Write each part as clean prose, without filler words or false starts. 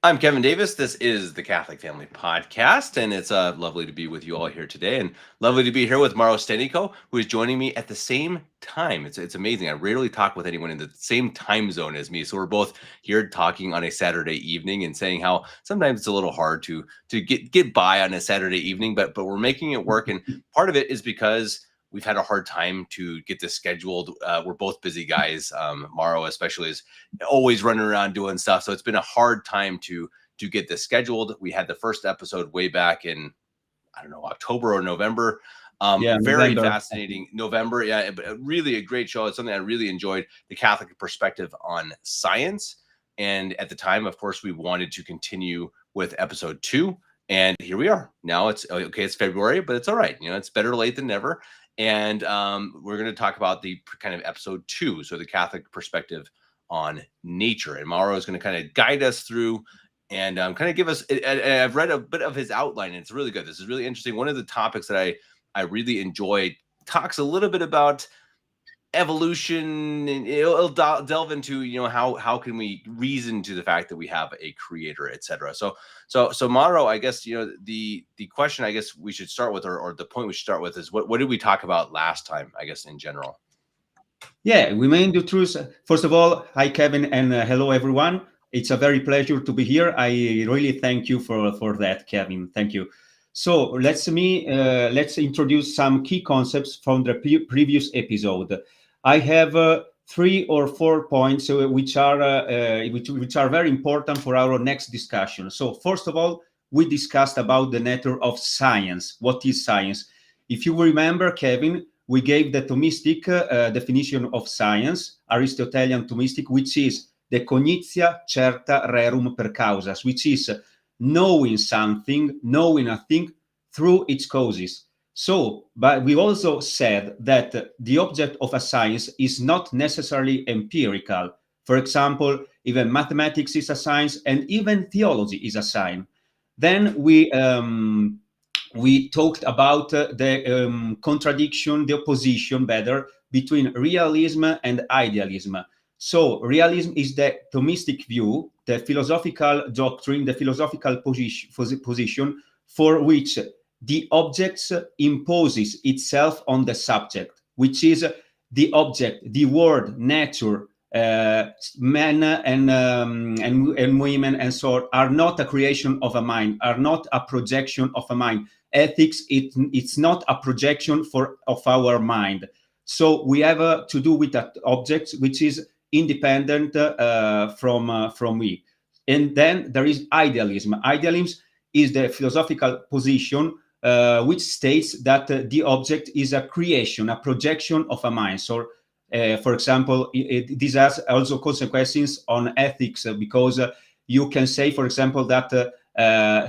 I'm Kevin Davis. This is the Catholic Family Podcast, and it's lovely to be with you all here today, and lovely to be here with Maro Stenico, who is joining me at the same time. It's amazing. I rarely talk with anyone in the same time zone as me, so we're both here talking on a Saturday evening and saying how sometimes it's a little hard to get by on a Saturday evening, but we're making it work, and part of it is because we've had a hard time to get this scheduled. We're both busy guys. Maro especially is always running around doing stuff. So it's been a hard time to get this scheduled. We had the first episode way back in, I don't know, October or November. Yeah, Very November. fascinating. November, yeah, but really a great show. It's something I really enjoyed, the Catholic perspective on science. And at the time, of course, we wanted to continue with episode 2. And here we are. Now it's okay. It's February, but it's all right. It's better late than never. And we're going to talk about the kind of episode 2, so the Catholic perspective on nature. And Mauro is going to kind of guide us through and kind of give us. I've read a bit of his outline, and it's really good. This is really interesting. One of the topics that I really enjoy talks a little bit about evolution, and it'll delve into how can we reason to the fact that we have a creator, etc. So Mauro, I guess the question I guess we should start with, or the point we should start with, is what did we talk about last time, I guess, in general. Yeah, we may do truth. First of all, hi Kevin, and hello everyone. It's a very pleasure to be here. I really thank you for that, Kevin. Thank you. So let's introduce some key concepts from the previous episode. I have 3 or 4 points which are very important for our next discussion. So first of all, we discussed about the nature of science. What is science? If you remember, Kevin, we gave the Thomistic definition of science, Aristotelian Thomistic, which is the cognitia certa rerum per causas, which is knowing something, knowing a thing through its causes. So, but we also said that the object of a science is not necessarily empirical. For example, even mathematics is a science, and even theology is a science. Then we talked about the contradiction, the opposition, better, between realism and idealism. So realism is the Thomistic view, the philosophical doctrine, the philosophical position for which the object imposes itself on the subject, which is the object, the world, nature, men and women and so on, are not a creation of a mind, are not a projection of a mind. Ethics, it's not a projection of our mind. So we have to do with that object which is independent from we. And then there is idealism. Idealism is the philosophical position which states that the object is a creation, a projection of a mind. So for example, this has also consequences on ethics, because you can say, for example, that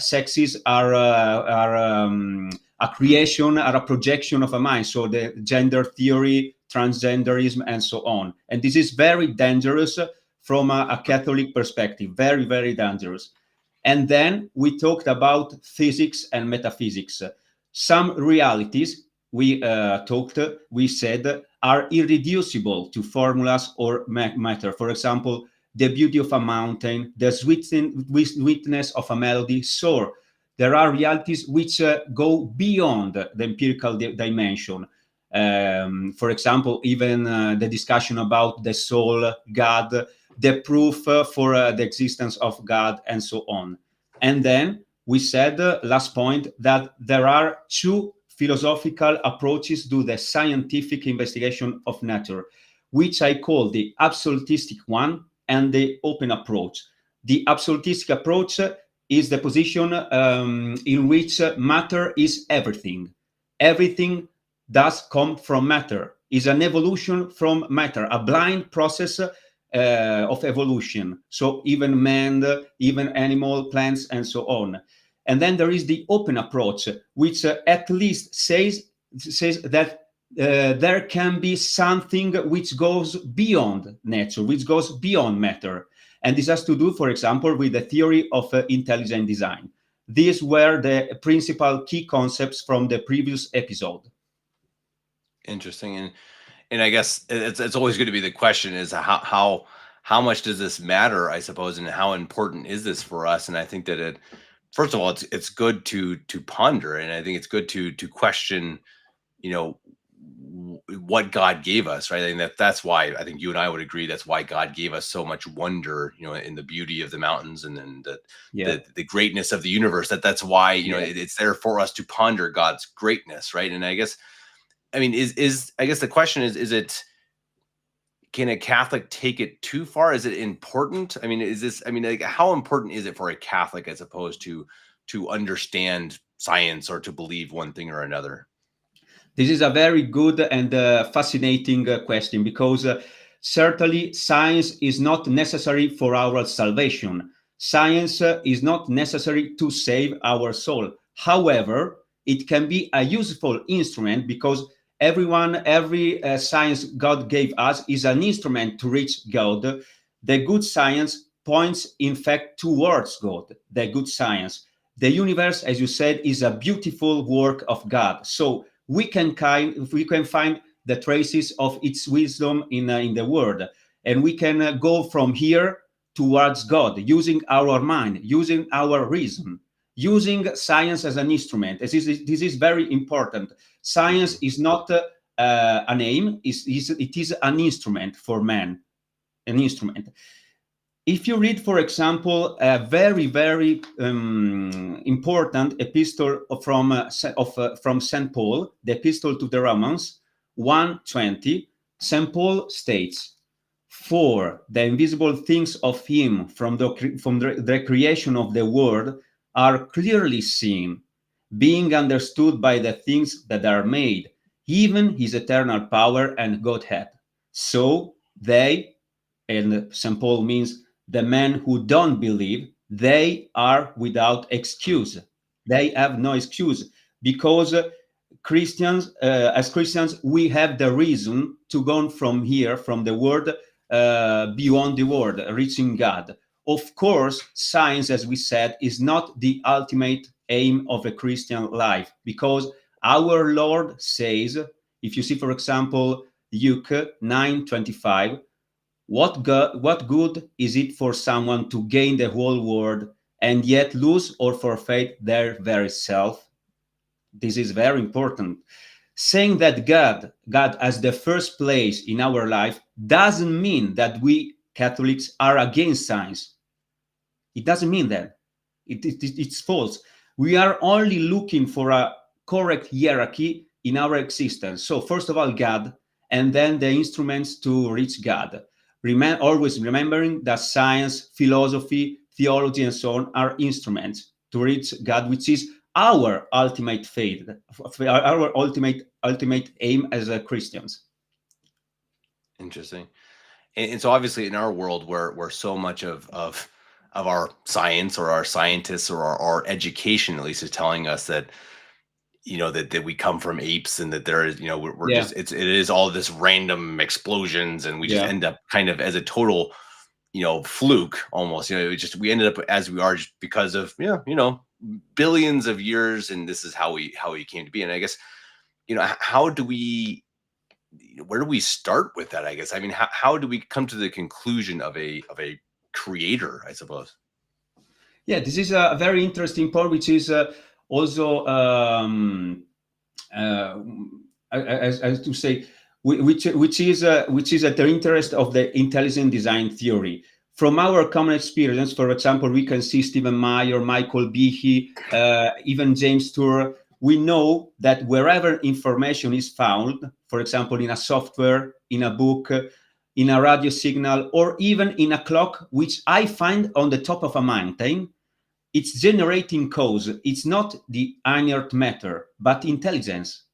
sexes are a creation, are a projection of a mind. So the gender theory, transgenderism, and so on. And this is very dangerous from a Catholic perspective, very, very dangerous. And then we talked about physics and metaphysics. Some realities we said are irreducible to formulas or matter. For example, the beauty of a mountain, the sweetness of a melody. So there are realities which go beyond the empirical dimension. For example, even the discussion about the soul, God, the proof for the existence of God, and so on. And then we said, last point, that there are 2 philosophical approaches to the scientific investigation of nature, which I call the absolutistic one and the open approach. The absolutistic approach is the position in which matter is everything. Everything does come from matter, is an evolution from matter, a blind process of evolution. So even man, even animal, plants, and so on. And then there is the open approach, which at least says that there can be something which goes beyond nature, which goes beyond matter. And this has to do, for example, with the theory of intelligent design. These were the principal key concepts from the previous episode. Interesting. And I guess it's always going to be the question is how how much does this matter, I suppose, and how important is this for us? And I think that first of all, it's good to ponder, and I think it's good to question, you know, what God gave us, right? And that's why I think you and I would agree that's why God gave us so much wonder, you know, in the beauty of the mountains and then Yeah, the greatness of the universe. That's why, you know, yeah. it's there for us to ponder God's greatness, right? And I guess, I mean, is I guess the question is it, can a Catholic take it too far? Is it important? I mean, is this, I mean, like, how important is it for a Catholic as opposed to understand science or to believe one thing or another? This is a very good and fascinating question, because certainly science is not necessary for our salvation. Science is not necessary to save our soul. However, it can be a useful instrument, because every science God gave us is an instrument to reach God. The good science points, in fact, towards God. The good science. The universe, as you said, is a beautiful work of God. So we can find the traces of its wisdom in the world, and we can go from here towards God, using our mind, using our reason, using science as an instrument. This is very important. Science Mhm. is not an aim; it is an instrument for man, an instrument. If you read, for example, a very important epistle from Saint Paul, the epistle to the Romans 1:20, Saint Paul states, "For the invisible things of him from the creation of the world are clearly seen, being understood by the things that are made, even his eternal power and Godhead. So they," and St. Paul means the men who don't believe, "they are without excuse." They have no excuse, because as Christians, we have the reason to go from here, from the world, beyond the world, reaching God. Of course, science, as we said, is not the ultimate aim of a Christian life, because our Lord says, if you see, for example, Luke 9:25, what good is it for someone to gain the whole world and yet lose or forfeit their very self? This is very important. Saying that God has the first place in our life doesn't mean that we Catholics are against science. It doesn't mean that. It's false. We are only looking for a correct hierarchy in our existence. So, first of all, God, and then the instruments to reach God. Always remembering that science, philosophy, theology, and so on are instruments to reach God, which is our ultimate faith, our ultimate aim as Christians. Interesting. And so obviously in our world where so much of our science or our scientists or our education at least is telling us that, you know, that we come from apes and that there is, you know, we're Yeah, just it is all this random explosions and we just yeah. end up kind of as a total, you know, fluke almost, you know, we ended up as we are just because of, yeah, you know, billions of years, and this is how we came to be. And I guess, you know, how do we, where do we start with that? I guess, I mean, how do we come to the conclusion of a creator, I suppose? Yeah, this is a very interesting point, which is also, uh, as to say, which is at the interest of the intelligent design theory. From our common experience, for example, we can see Stephen Meyer, Michael Behe, even James Tour. We know that wherever information is found, for example, in a software, in a book, in a radio signal, or even in a clock, which I find on the top of a mountain, it's generating cause. It's not the inert matter, but intelligence.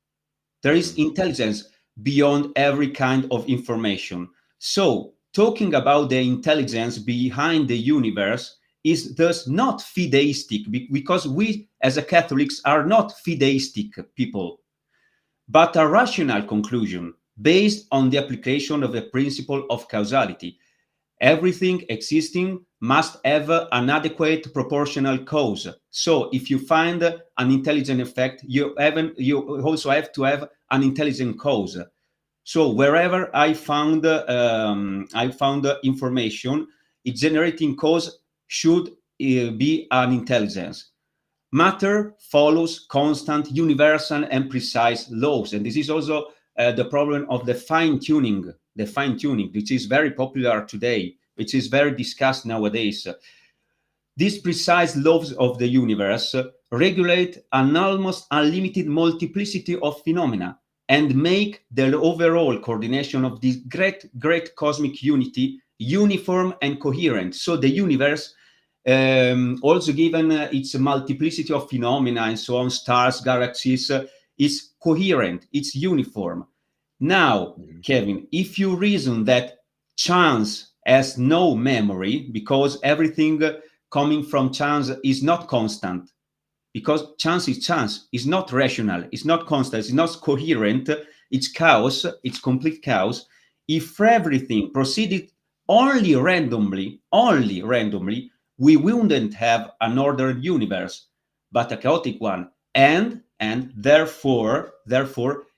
There is Mhm. intelligence beyond every kind of information. So, talking about the intelligence behind the universe is thus not fideistic, because we as a Catholics are not fideistic people, but a rational conclusion based on the application of the principle of causality. Everything existing must have an adequate proportional cause. So if you find an intelligent effect, you also have to have an intelligent cause. So wherever I found information, it's generating cause should be an intelligence. Matter follows constant, universal, and precise laws, and this is also the problem of the fine tuning, which is very popular today, which is very discussed nowadays. These precise laws of the universe regulate an almost unlimited multiplicity of phenomena and make the overall coordination of this great cosmic unity uniform and coherent. So the universe, also given its multiplicity of phenomena and so on, stars, galaxies, is coherent, it's uniform. Now, Kevin, if you reason that chance has no memory because everything coming from chance is not constant, because chance is chance, it's not rational, it's not constant, it's not coherent, it's chaos, it's complete chaos. If everything proceeded only randomly, we wouldn't have an ordered universe, but a chaotic one. And therefore,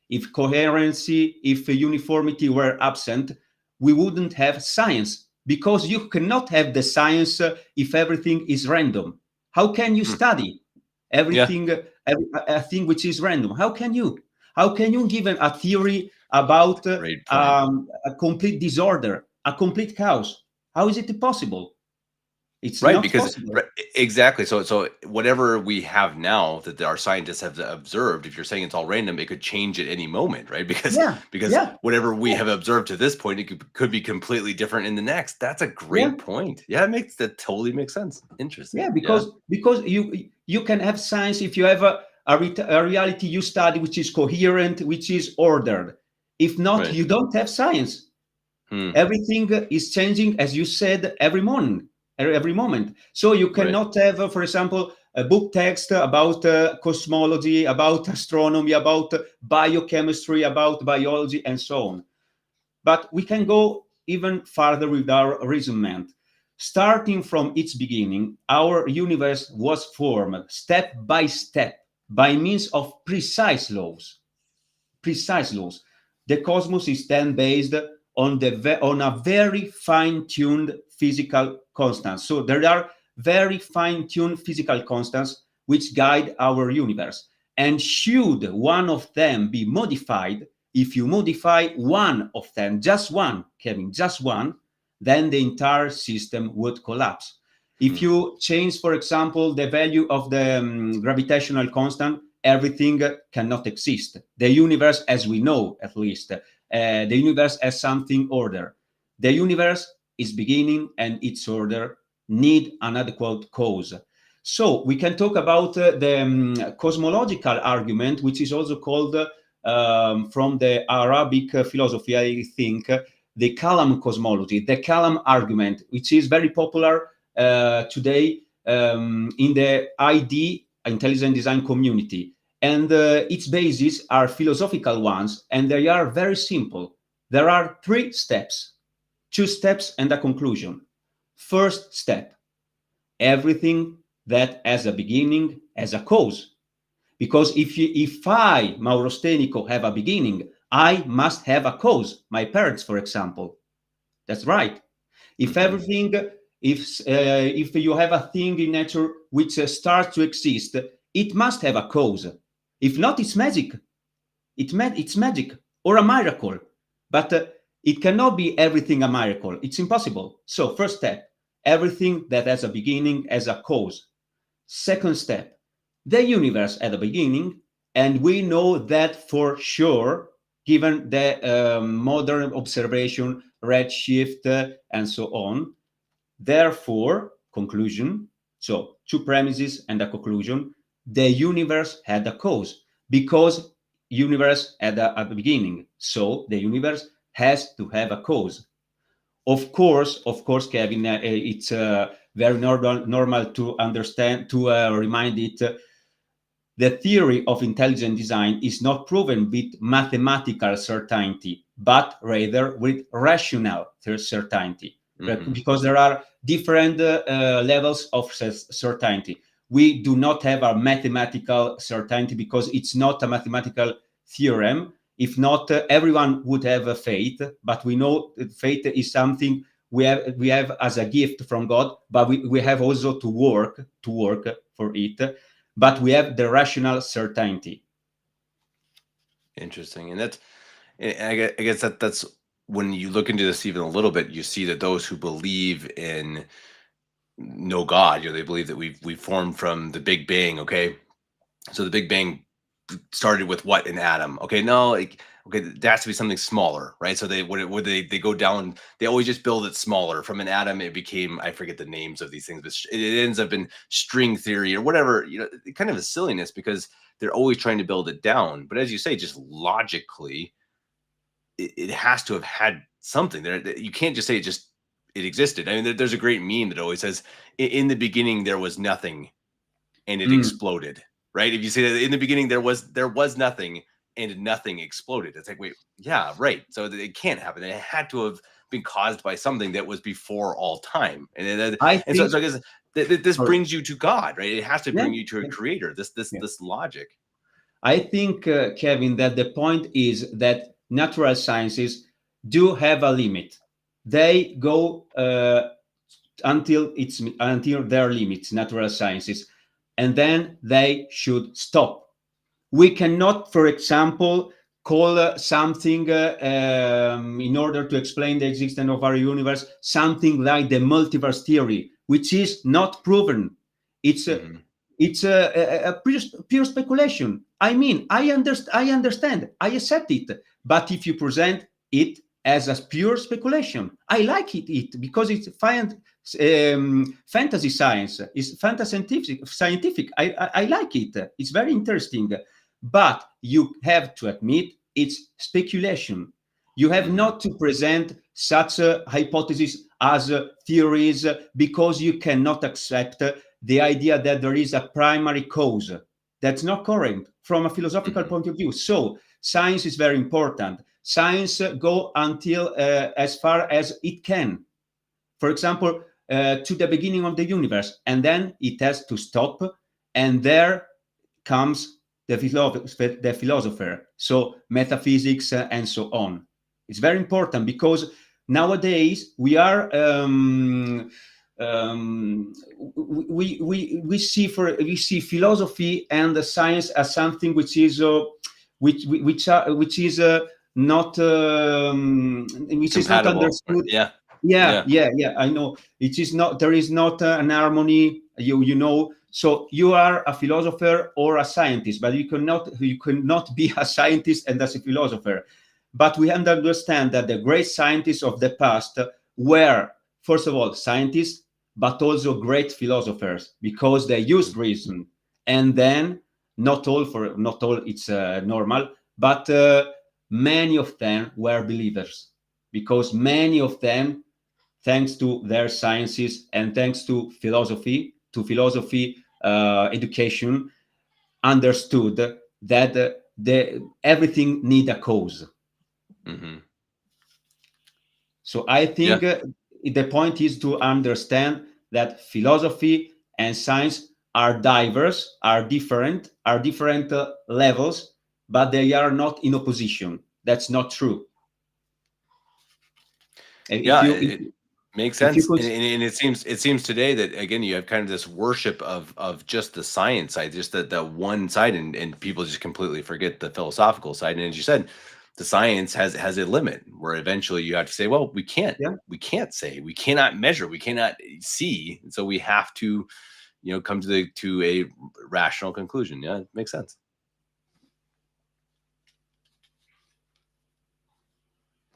if coherency, if uniformity were absent, we wouldn't have science, because you cannot have the science if everything is random. How can you study everything, a thing which is random? How can you give a theory about a complete disorder, a complete chaos? How is it possible? It's right, not because possible. exactly. So whatever we have now that our scientists have observed, if you're saying it's all random, it could change at any moment, right? Because whatever we have observed to this point, it could be completely different in the next. That's a great point. Yeah, that totally makes sense. Interesting. Yeah, because you can have science if you have a reality you study which is coherent, which is ordered. If not, you don't have science. Everything is changing, as you said, every moment. So you cannot have, for example, a book text about cosmology, about astronomy, about biochemistry, about biology, and so on. But we can go even farther with our reasonment. Starting from its beginning, our universe was formed step by step by means of precise laws. The cosmos is then based on a very fine-tuned physical constants. So there are very fine-tuned physical constants which guide our universe. And should one of them be modified, if you modify one of them, just one, Kevin, just one, then the entire system would collapse. If you change, for example, the value of the gravitational constant, everything cannot exist. The universe, as we know, at least, the universe has something order. The universe is beginning and its order need an adequate cause. So we can talk about the cosmological argument, which is also called from the Arabic philosophy, I think, the Kalam cosmology, the Kalam argument, which is very popular today in the ID, intelligent design community. And its bases are philosophical ones, and they are very simple. There are 3 steps, 2 steps and a conclusion. First step, everything that has a beginning has a cause. Because if I, Mauro Stenico, have a beginning, I must have a cause. My parents, for example. That's right. If everything, if you have a thing in nature which starts to exist, it must have a cause. If not, it's magic. It's magic or a miracle. But it cannot be everything a miracle. It's impossible. So first step, everything that has a beginning has a cause. Second step, the universe had a beginning, and we know that for sure, given the modern observation, redshift, and so on. Therefore, conclusion, so 2 premises and a conclusion, the universe had a cause, because universe had a beginning, so the universe has to have a cause. Of course, Kevin, it's very normal to understand, to remind it, the theory of intelligent design is not proven with mathematical certainty, but rather with rational certainty, because there are different levels of certainty. We do not have a mathematical certainty because it's not a mathematical theorem. If not, everyone would have a faith, but we know that faith is something we have as a gift from God, but we have also to work for it. But we have the rational certainty. Interesting. And I guess that's when you look into this even a little bit, you see that those who believe in no God, they believe that we formed from the Big Bang. Okay, so the Big Bang started with what, an atom? Okay, no, okay, there has to be something smaller, right? So they go down, they always just build it smaller. From an atom, it became, I forget the names of these things, but it ends up in string theory or whatever. Kind of a silliness, because they're always trying to build it down. But as you say, just logically, it has to have had something there. You can't just say it existed. I mean, there's a great meme that always says, in the beginning there was nothing and it exploded, right? If you say that in the beginning there was nothing and nothing exploded, it's like, wait, yeah, right. So it can't happen. It had to have been caused by something that was before all time. So I guess this brings you to God, right? It has to bring you to a creator, this logic. I think, Kevin, that the point is that natural sciences do have a limit. They go until their limits, natural sciences, and then they should stop. We cannot, for example, call something in order to explain the existence of our universe, something like the multiverse theory, which is not proven. It's a pure speculation. I mean, I understand, I accept it. But if you present it as a pure speculation, I like it because it's fantasy science. It's fantasy scientific. I like it. It's very interesting. But you have to admit it's speculation. You have not to present such a hypothesis as theories, because you cannot accept the idea that there is a primary cause. That's not correct from a philosophical point of view. So science is very important. Science go until as far as it can. For example, to the beginning of the universe, and then it has to stop, and there comes the philosopher. So metaphysics and so on. It's very important, because nowadays we are we see philosophy and the science as something which is not understood. Yeah, I know it is not. There is not an harmony. So you are a philosopher or a scientist, but you cannot be a scientist and as a philosopher. But we have to understand that the great scientists of the past were, first of all, scientists, but also great philosophers, because they used reason. And then not all it's normal, but many of them were believers, because many of them, thanks to their sciences and thanks to philosophy education, understood that everything need a cause. So I think the point is to understand that philosophy and science are diverse, are different levels, but they are not in opposition. That's not true. It makes sense. And it seems today that, again, you have kind of this worship of just the science side, just that one side, and people just completely forget the philosophical side. And as you said, the science has a limit where eventually you have to say, well, we can't say, we cannot measure, we cannot see. And so we have to, come to a rational conclusion. Yeah, it makes sense.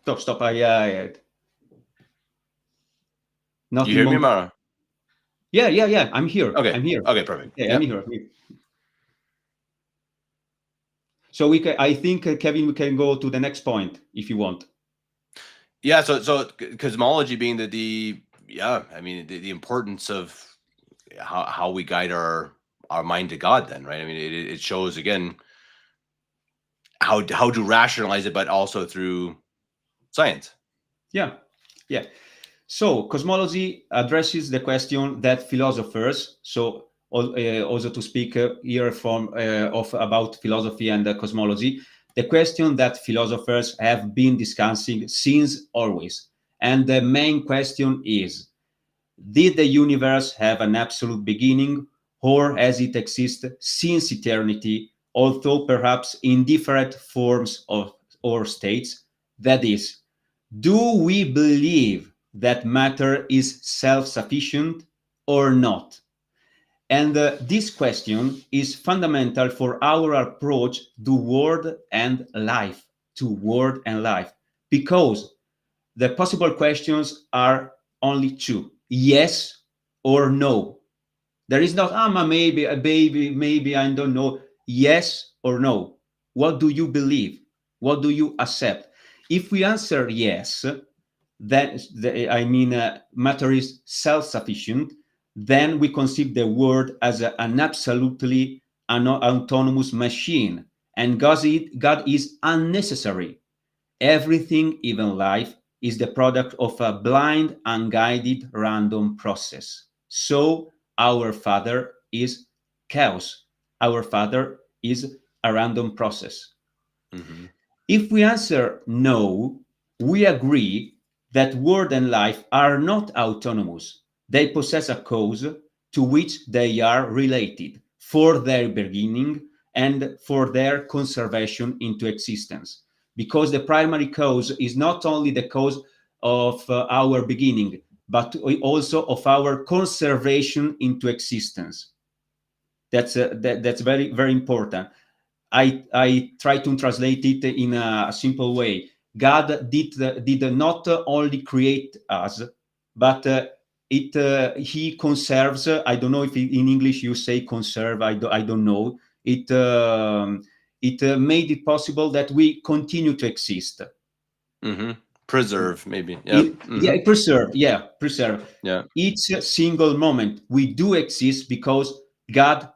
Stop. You hear me, Mara? Yeah. I'm here. Okay. I'm here. Okay, perfect. Yeah, I'm here. So I think, Kevin, we can go to the next point if you want. Yeah. So cosmology being the importance of how we guide our mind to God, then, right? I mean, it shows, again, how to rationalize it, but also through science. Yeah. So cosmology addresses the question that philosophers, also to speak here about philosophy and cosmology, the question that philosophers have been discussing since always. And the main question is, did the universe have an absolute beginning, or has it existed since eternity, although perhaps in different forms or states? That is, do we believe that matter is self-sufficient or not? And this question is fundamental for our approach to world and life, because the possible questions are only two: yes or no. There is not, maybe, a baby, maybe, I don't know. Yes or no. What do you believe? What do you accept? If we answer yes, then matter is self-sufficient, then we conceive the world as an absolutely autonomous machine, and God is unnecessary. Everything, even life, is the product of a blind, unguided, random process. So our Father is chaos. Our Father is a random process. Mm-hmm. If we answer no, we agree that world and life are not autonomous. They possess a cause to which they are related for their beginning and for their conservation into existence. Because the primary cause is not only the cause of our beginning, but also of our conservation into existence. That's very, very important. I try to translate it in a simple way. God did not only create us, but he conserves. I don't know if in English you say conserve. I don't know. It made it possible that we continue to exist. Mm-hmm. Preserve, maybe. Yeah. Yeah, preserve. Yeah, preserve. Yeah. Each single moment we do exist because God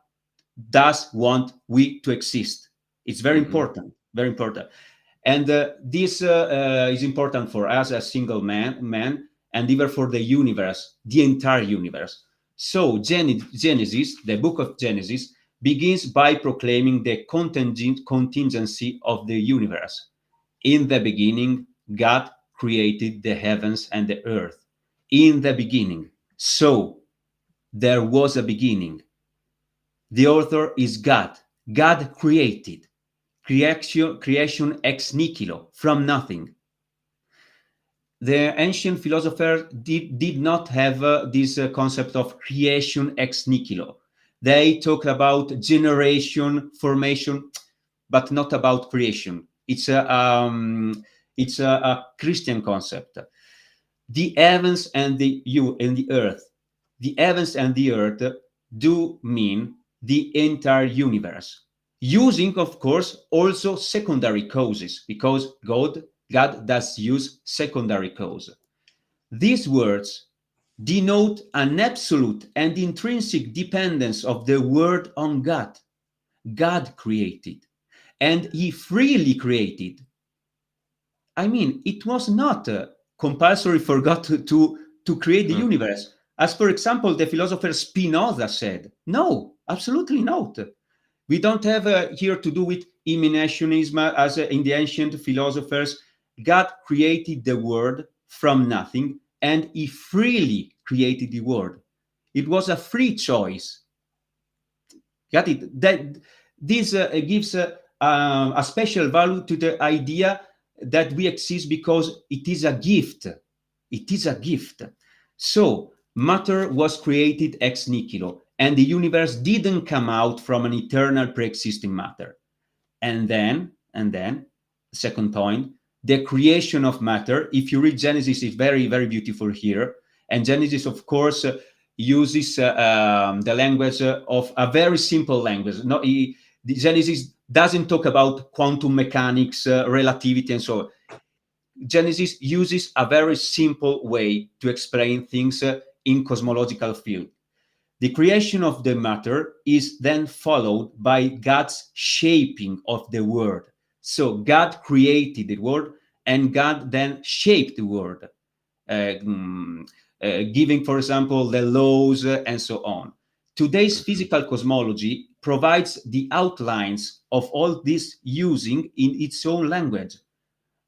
does want we to exist. It's very important, very important. And this is important for us as single man, and even for the universe, the entire universe. So Genesis, the book of Genesis, begins by proclaiming the contingency of the universe. In the beginning, God created the heavens and the earth. In the beginning. So there was a beginning. The author is God. God created. Creation ex nihilo, from nothing. The ancient philosophers did not have this concept of creation ex nihilo. They talk about generation, formation, but not about creation. It's a Christian concept. The heavens and the earth. The heavens and the earth do mean the entire universe, using, of course, also secondary causes, because God does use secondary cause. These words denote an absolute and intrinsic dependence of the word on God. God created, and he freely created. I mean, it was not compulsory for God to create the universe. As, for example, the philosopher Spinoza said. No, absolutely not. We don't have here to do with imminationism as in the ancient philosophers. God created the world from nothing, and he freely created the world. It was a free choice. Got it? That this gives a special value to the idea that we exist because it is a gift. It is a gift. So matter was created ex nihilo, and the universe didn't come out from an eternal pre-existing matter. And then, second point, the creation of matter. If you read Genesis, it's very, very beautiful here. And Genesis, of course, uses the language of a very simple language. The Genesis doesn't talk about quantum mechanics, relativity, and so on. Genesis uses a very simple way to explain things in cosmological field. The creation of the matter is then followed by God's shaping of the world. So God created the world, and God then shaped the world, giving, for example, the laws and so on. Today's physical cosmology provides the outlines of all this using in its own language.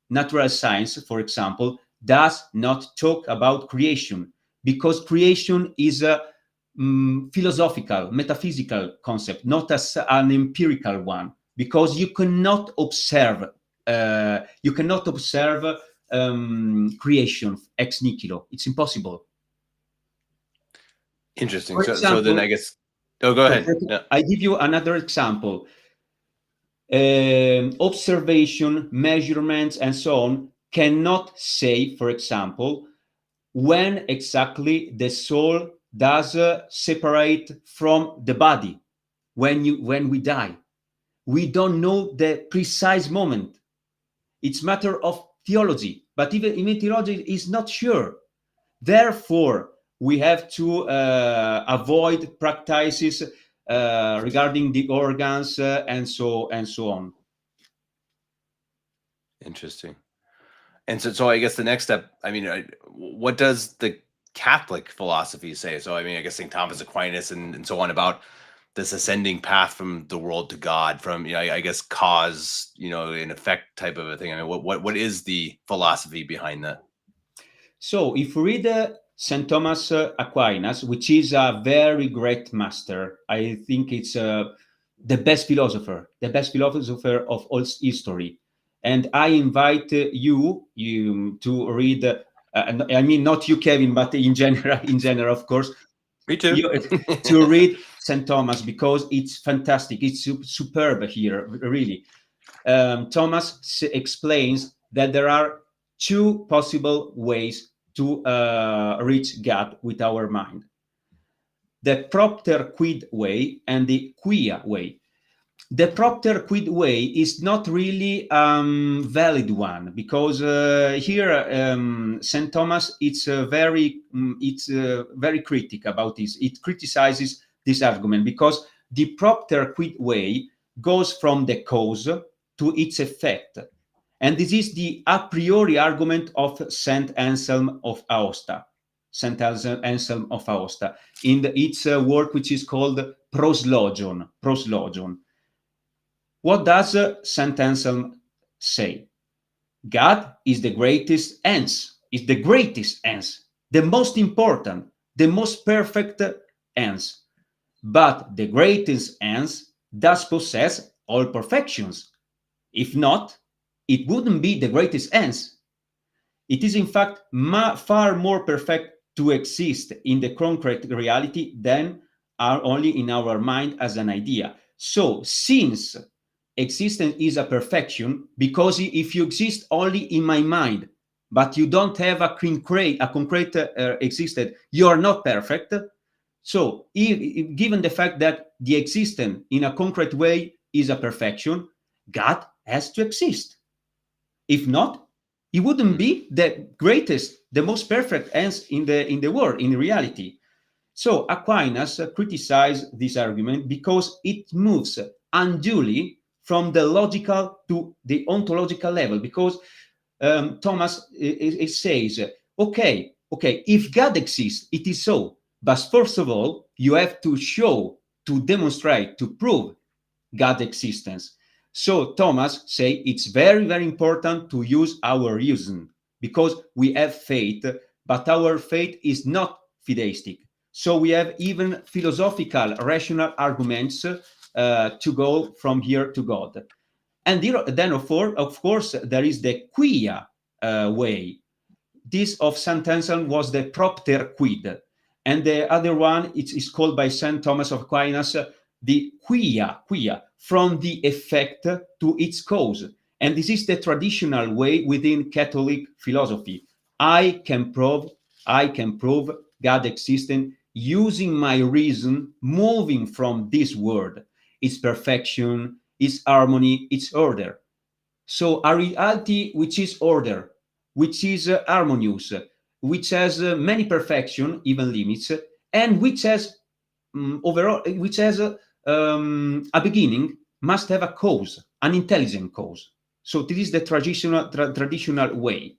Natural science, for example, does not talk about creation because creation is a philosophical, metaphysical concept, not as an empirical one, because you cannot observe creation ex nihilo. It's impossible. Interesting. For So example, then I guess. Oh, go ahead. Yeah. I give you another example. Observation, measurements, and so on cannot say, for example, when exactly the soul does separate from the body when we die. We don't know the precise moment. It's matter of theology, but even theology is not sure. Therefore, we have to avoid practices regarding the organs and so on. Interesting. And so I guess the next step, I mean, what does the Catholic philosophy say? So, I mean, I guess St. Thomas Aquinas and so on about this ascending path from the world to God, from, I guess cause, an effect type of a thing. I mean, what is the philosophy behind that? So if we read St. Thomas Aquinas, which is a very great master, I think it's the best philosopher of all history. And I invite you to read, I mean, not you, Kevin, but in general, of course. Me too. To read St. Thomas, because it's fantastic. It's superb here, really. Thomas explains that there are two possible ways to reach God with our mind: the propter quid way and the quia way. The propter quid way is not really valid one, because here St. Thomas it's very critical about this. It criticizes this argument because the propter quid way goes from the cause to its effect, and this is the a priori argument of Saint Anselm of Aosta. Saint Anselm of Aosta in its work, which is called Proslogion. What does St. Anselm say? God is the greatest ends, the most important, the most perfect ends. But the greatest ends does possess all perfections. If not, it wouldn't be the greatest ends. It is in fact far more perfect to exist in the concrete reality than are only in our mind as an idea. So since existence is a perfection, because if you exist only in my mind, but you don't have a concrete existence, you are not perfect. So given the fact that the existence in a concrete way is a perfection, God has to exist. If not, he wouldn't be the greatest, the most perfect ends in the world, in reality. So Aquinas criticized this argument because it moves unduly from the logical to the ontological level, because Thomas it says, okay, if God exists, it is so. But first of all, you have to show, to demonstrate, to prove God's existence. So Thomas say it's very, very important to use our reason, because we have faith, but our faith is not fideistic. So we have even philosophical, rational arguments to go from here to God. And then, of course, there is the quia way. This of St. Anselm was the propter quid. And the other one is called by St. Thomas of Aquinas the quia, from the effect to its cause. And this is the traditional way within Catholic philosophy. I can prove God existence using my reason, moving from this world, its perfection, its harmony, its order. So a reality which is order, which is harmonious, which has many perfection, even limits, and which has overall, which has a beginning, must have a cause, an intelligent cause. So this is the traditional way.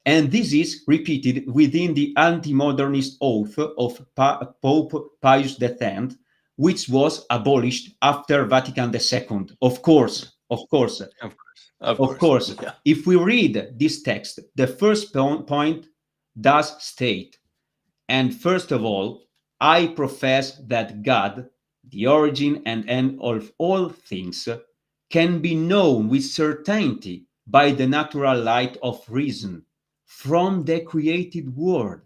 And this is repeated within the anti-modernist oath of Pope Pius X, which was abolished after Vatican II. Of course, of course, Of course. Of of course. course. Yeah. If we read this text, the first point does state, and first of all, I profess that God, the origin and end of all things, can be known with certainty by the natural light of reason from the created world.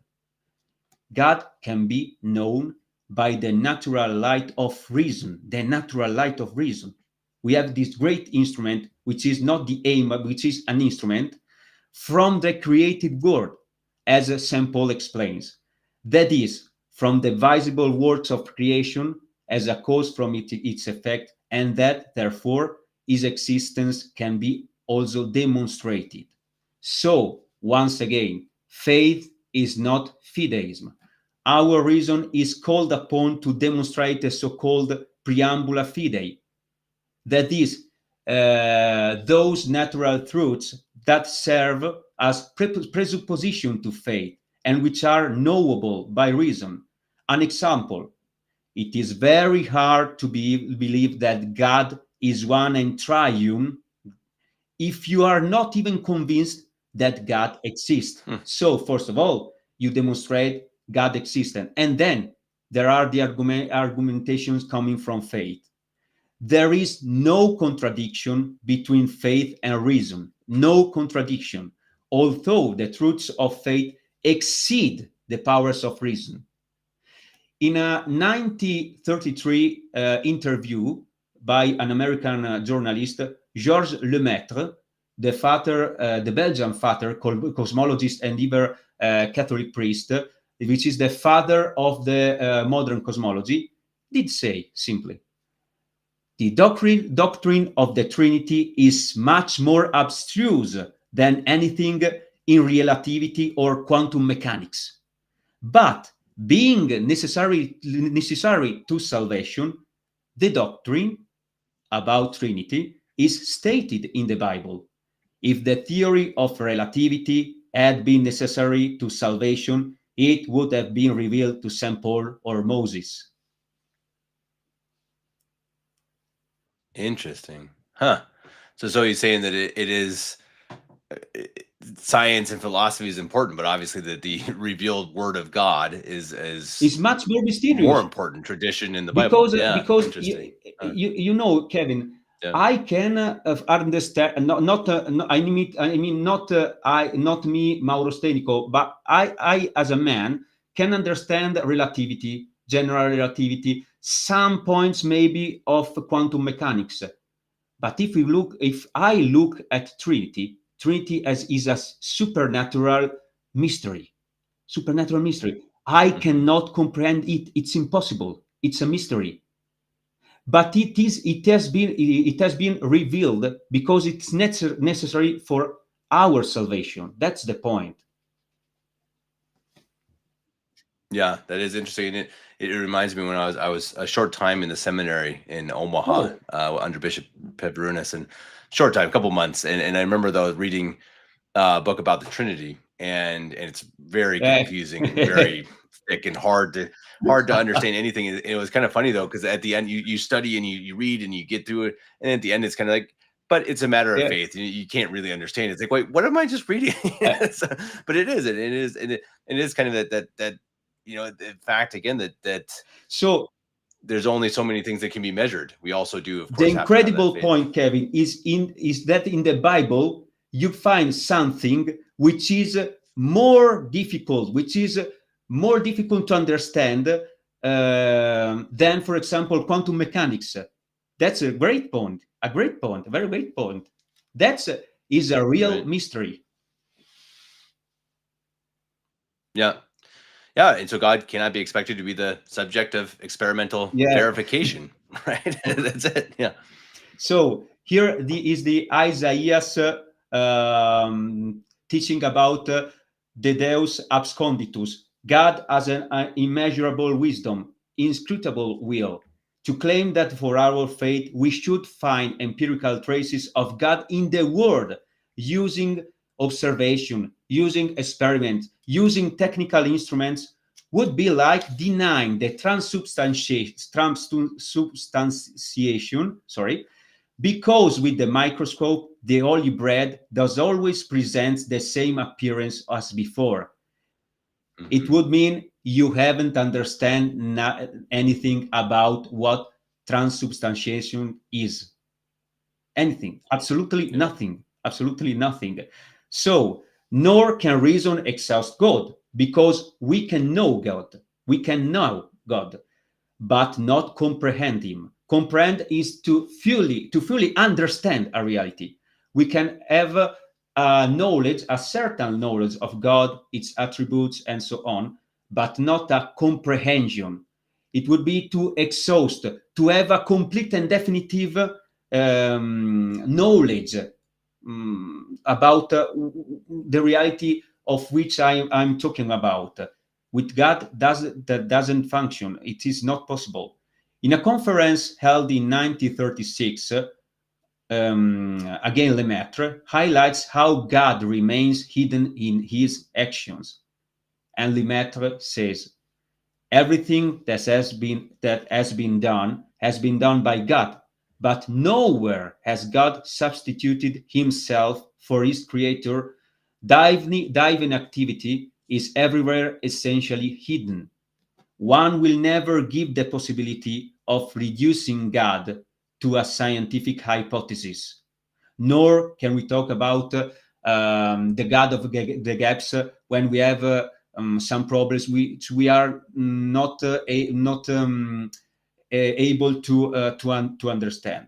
God can be known by the natural light of reason, the natural light of reason. We have this great instrument, which is not the aim, but which is an instrument from the created world, as St. Paul explains. That is, from the visible works of creation as a cause from its effect, and that, therefore, its existence can be also demonstrated. So, once again, faith is not fideism. Our reason is called upon to demonstrate the so-called preambula fidei, that is, those natural truths that serve as presupposition to faith and which are knowable by reason. An example: it is very hard to believe that God is one and triune if you are not even convinced that God exists. So, first of all, you demonstrate God existence, and then there are the argumentations coming from faith. There is no contradiction between faith and reason, no contradiction, although the truths of faith exceed the powers of reason. In a 1933 interview by an American journalist, Georges Lemaitre, the Belgian father, cosmologist and even Catholic priest, which is the father of the modern cosmology, did say simply, the doctrine of the Trinity is much more abstruse than anything in relativity or quantum mechanics. But being necessary to salvation, the doctrine about Trinity is stated in the Bible. If the theory of relativity had been necessary to salvation, it would have been revealed to St. Paul or Moses. Interesting. Huh. So he's saying that it is science and philosophy is important, but obviously the revealed word of God is It's much more mysterious. more important tradition in the Bible. Because Interesting. you know, Kevin, Yeah. I can understand. Not I mean not me, Mauro Stenico, but I as a man can understand relativity, general relativity, some points maybe of quantum mechanics. But if I look at Trinity is a supernatural mystery. Supernatural mystery. I cannot comprehend it. It's impossible. It's a mystery. But it has been revealed because it's necessary for our salvation. That's the point. Yeah, that is interesting. It reminds me when I was a short time in the seminary in Omaha under Bishop Pedrunas, and short time, a couple months, and I remember though reading a book about the Trinity, and it's very confusing and very thick and hard to understand anything. And it was kind of funny though, because at the end you study and you read and you get through it, and at the end it's kind of like, but it's a matter of faith. You can't really understand. It's like, wait, what am I just reading? But it is kind of that you know, the fact again that so there's only so many things that can be measured. We also do, of course. The incredible point, Kevin, is that in the Bible you find something which is more difficult, to understand than, for example, quantum mechanics. That's a great point, a very great point. That is a real mystery. Yeah. Yeah, and so God cannot be expected to be the subject of experimental verification, right? That's it. Yeah. So here is the Isaiah's teaching about the Deus absconditus, God as an immeasurable wisdom, inscrutable will, to claim that for our faith we should find empirical traces of God in the world, using observation, using experiments, using technical instruments would be like denying the transubstantiation, because with the microscope, the holy bread does always present the same appearance as before. It would mean you haven't understand anything about what transubstantiation is. Anything, absolutely nothing, absolutely nothing. So, nor can reason exhaust God, because we can know God, but not comprehend him. Comprehend is to fully understand a reality. We can have knowledge, a certain knowledge of God, its attributes, and so on, but not a comprehension. It would be to exhaust, to have a complete and definitive knowledge about the reality of which I'm talking about. With God, that doesn't function. It is not possible. In a conference held in 1936, again Lemaitre highlights how God remains hidden in his actions. And Lemaitre says, everything that has been done by God, but nowhere has God substituted himself for his creator. Divine activity is everywhere essentially hidden. One will never give the possibility of reducing God to a scientific hypothesis, nor can we talk about the God of the gaps when we have some problems which we are not able to understand.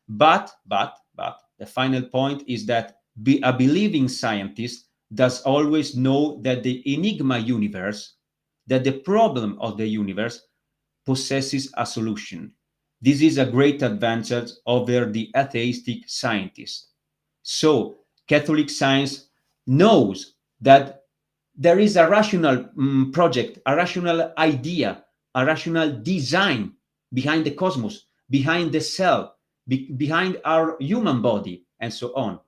But the final point is that a believing scientist does always know that the enigma universe, that the problem of the universe possesses a solution. This is a great advantage over the atheistic scientist. So, Catholic science knows that there is a rational project, a rational idea, a rational design behind the cosmos, behind the cell, behind our human body, and so on.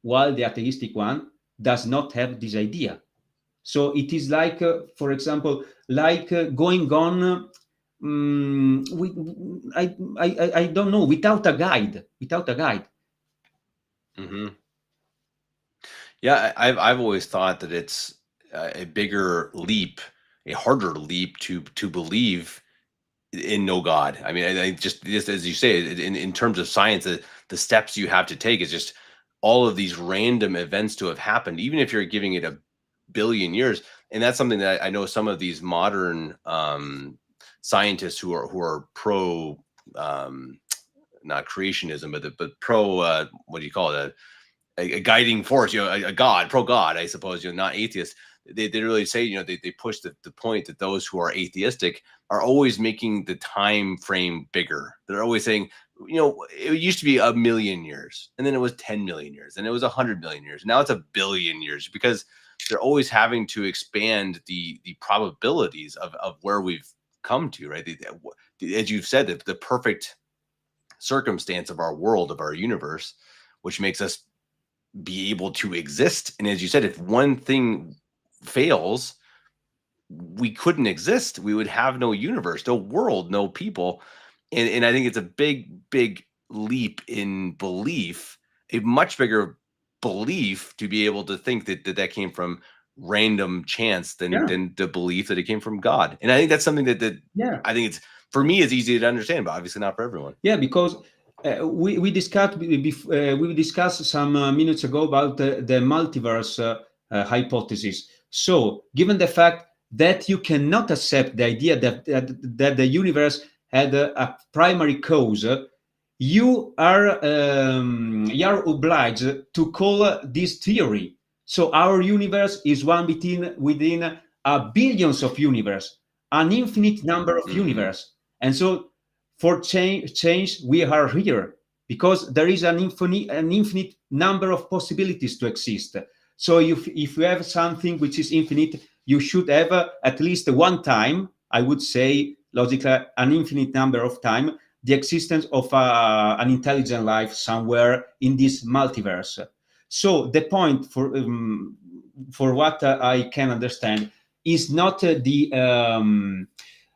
While the atheistic one does not have this idea. So it is like, for example, like going on, I don't know, without a guide. Yeah, I've always thought that it's a bigger leap, a harder leap to believe in no God. I mean, I just as you say, in terms of science, the steps you have to take is just all of these random events to have happened, even if you're giving it a billion years. And that's something that I know some of these modern scientists who are pro not creationism, but pro what do you call it? A guiding force, a God, pro God, I suppose, not atheist. They really say, they push the point that those who are atheistic are always making the time frame bigger. They're always saying, it used to be 1 million years, and then it was 10 million years, and it was 100 million years. Now it's 1 billion years, because they're always having to expand the probabilities of where we've come to, right? As you've said, the perfect circumstance of our world, of our universe, which makes us be able to exist. And as you said, if one thing fails, we couldn't exist. We would have no universe, no world, no people. And I think it's a big leap in belief, a much bigger belief to be able to think that came from random chance than the belief that it came from God. And I think that's something that I think it's, for me, it's easy to understand, but obviously not for everyone. Yeah, because we discussed some minutes ago about the multiverse hypothesis. So, given the fact that you cannot accept the idea that the universe had a primary cause, you are obliged to call this theory. So our universe is one within billions of universe, an infinite number of universe, and so for change we are here because there is an infinite number of possibilities to exist. So if you have something which is infinite, you should have at least one time, I would say logically, an infinite number of time, the existence of an intelligent life somewhere in this multiverse. So the point for what I can understand is not the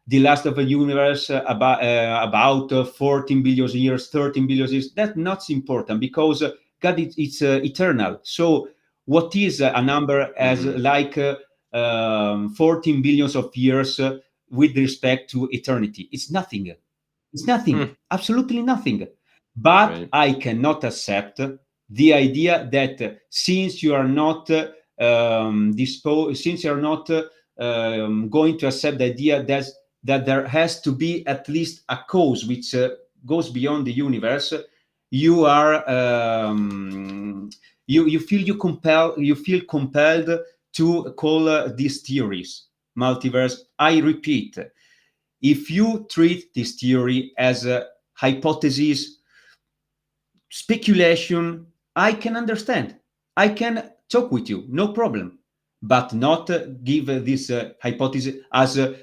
last of the universe about 14 billion years, 13 billion years. That's not important because God it's eternal. So what is a number as like 14 billions of years with respect to eternity? It's nothing. It's nothing, absolutely nothing. But Right. I cannot accept the idea that since you are not since you are not going to accept the idea that there has to be at least a cause which goes beyond the universe, you are you feel compelled to call these theories multiverse. I repeat, if you treat this theory as a hypothesis, speculation, I can understand. I can talk with you, no problem. But not give this hypothesis as a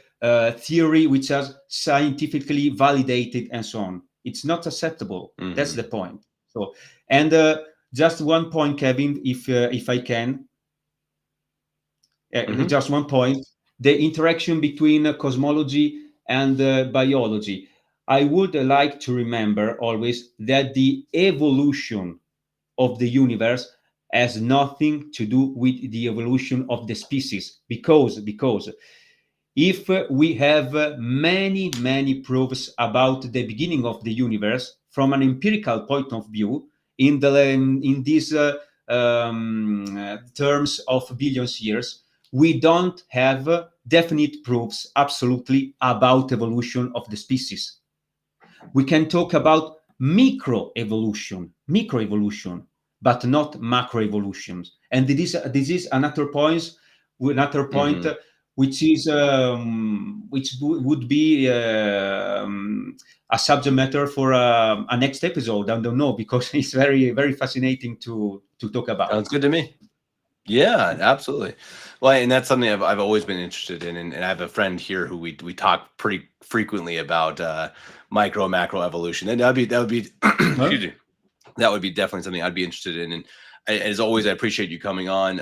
theory which is scientifically validated and so on. It's not acceptable. That's the point. So, and just one point, Kevin, if I can, just one point: the interaction between cosmology and biology. I would like to remember always that the evolution of the universe has nothing to do with the evolution of the species, because if we have many proofs about the beginning of the universe from an empirical point of view in these terms of billions years, we don't have definite proofs absolutely about evolution of the species. We can talk about microevolution, but not macroevolutions. And this is another point, which is would be a subject matter for a next episode. I don't know, because it's very fascinating to talk about. Sounds good to me. Yeah, absolutely. Well, and that's something I've always been interested in, and I have a friend here who we talk pretty frequently about micro macro evolution, and that would be excuse me, that would be definitely something I'd be interested in. And as always, I appreciate you coming on.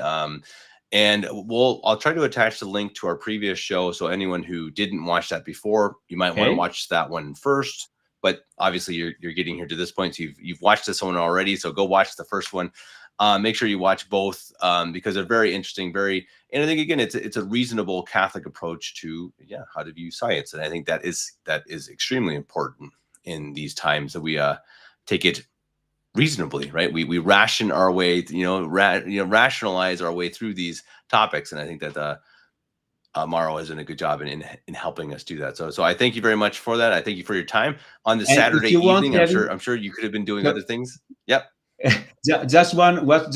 And I'll try to attach the link to our previous show, so anyone who didn't watch that before, you might want to watch that one first. But obviously, you're getting here to this point, so you've watched this one already. So go watch the first one. Make sure you watch both because they're very interesting. And I think again, it's a reasonable Catholic approach to how to view science, and I think that is extremely important in these times that we take it reasonably, right? We ration our way, rationalize our way through these topics, and I think that Mauro has done a good job in helping us do that. So I thank you very much for that. I thank you for your time on this Saturday evening. I'm sure you could have been doing other things. Yep. Just one last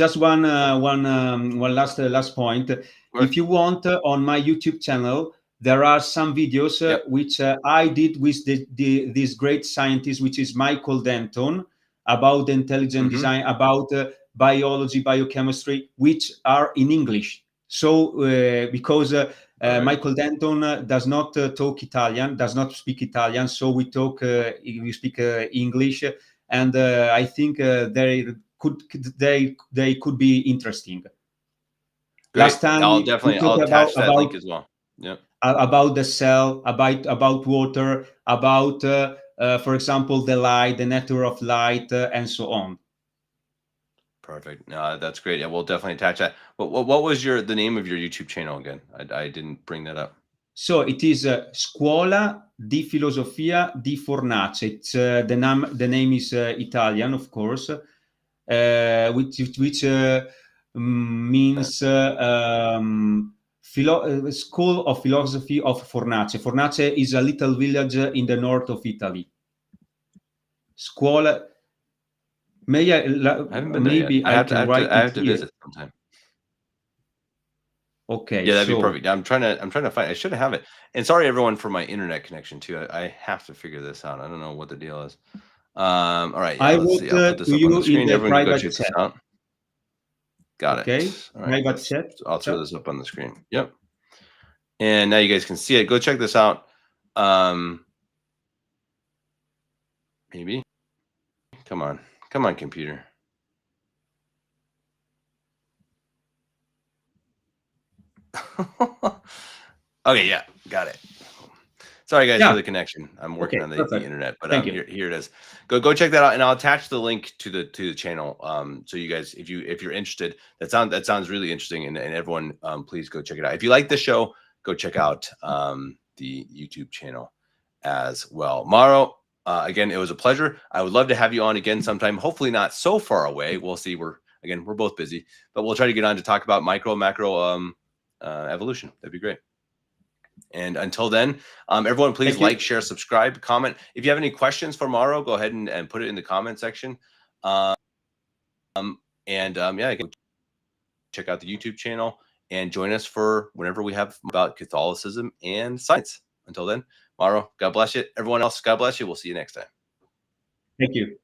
point. If you want, on my YouTube channel, there are some videos which I did with this great scientist, which is Michael Denton, about intelligent design, about biology, biochemistry, which are in English. So because Michael Denton does not talk Italian, does not speak Italian, so we speak English, and I think they could be interesting. Great. Last time I'll attach that link as well. Yeah. About the cell, about water, about for example the light, the network of light, and so on. Perfect. No, that's great. Yeah, we'll definitely attach that. What was the name of your YouTube channel again? I didn't bring that up. So it is Scuola di Filosofia di Fornace. It's the name is Italian, of course, which means School of Philosophy of Fornace. Fornace is a little village in the north of Italy. Scuola. I haven't been maybe there yet. I have to visit sometime. Okay. Yeah, that'd be perfect. I'm trying to find. I should have it. And sorry, everyone, for my internet connection too. I have to figure this out. I don't know what the deal is. All right. Yeah, let's see. I'll put this up on the screen. Everyone can go check this out. Got it. Okay. All right. Private chat. I'll throw this up on the screen. Yep. And now you guys can see it. Go check this out. Maybe. Come on, computer. Okay, yeah, got it. Sorry guys Yeah. for the connection. I'm working Okay, on the perfect. internet, but Thank you. here it is. Go check that out, and I'll attach the link to the channel. So you guys, if you're interested, that sounds really interesting, and everyone, please go check it out. If you like the show, go check out the YouTube channel as well. Mauro, again, it was a pleasure. I would love to have you on again sometime. Hopefully not so far away. We'll see. We're both busy, but we'll try to get on to talk about micro macro evolution. That'd be great. And until then, everyone, please Thank you. like, share, subscribe, comment. If you have any questions for Mauro, go ahead and put it in the comment section. Yeah, go check out the YouTube channel and join us for whenever we have about Catholicism and science. Until then, Mauro, God bless you. Everyone else, God bless you. We'll see you next time. Thank you.